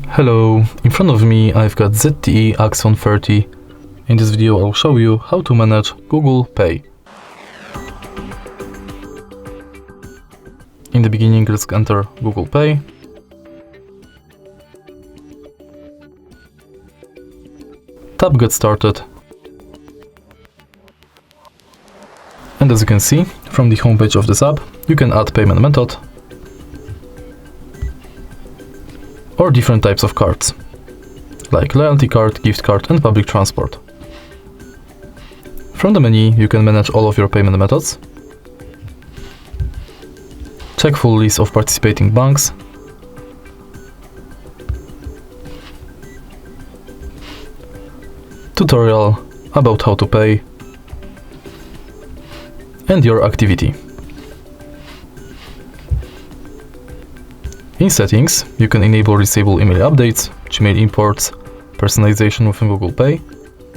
Hello, in front of me I've got ZTE Axon 30. In this video I'll show you how to manage Google Pay. In the beginning, let's enter Google Pay. Tap Get Started. And as you can see, from the homepage of this app, you can add payment method or different types of cards, like loyalty card, gift card and public transport. From the menu, you can manage all of your payment methods, check full list of participating banks, tutorial about how to pay, and your activity. In settings, you can enable or disable email updates, Gmail imports, personalization within Google Pay,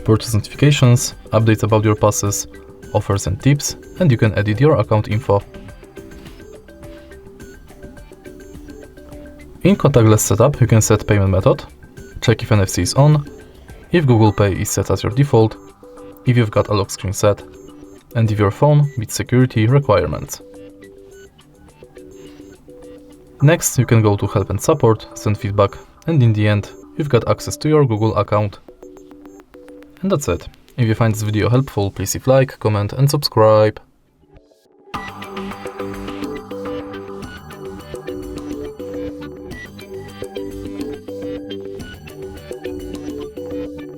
purchase notifications, updates about your passes, offers and tips, and you can edit your account info. In contactless setup, you can set payment method, check if NFC is on, if Google Pay is set as your default, if you've got a lock screen set, and if your phone meets security requirements. Next, you can go to Help and Support, send feedback, and in the end, you've got access to your Google account. And that's it. If you find this video helpful, please leave like, comment and subscribe.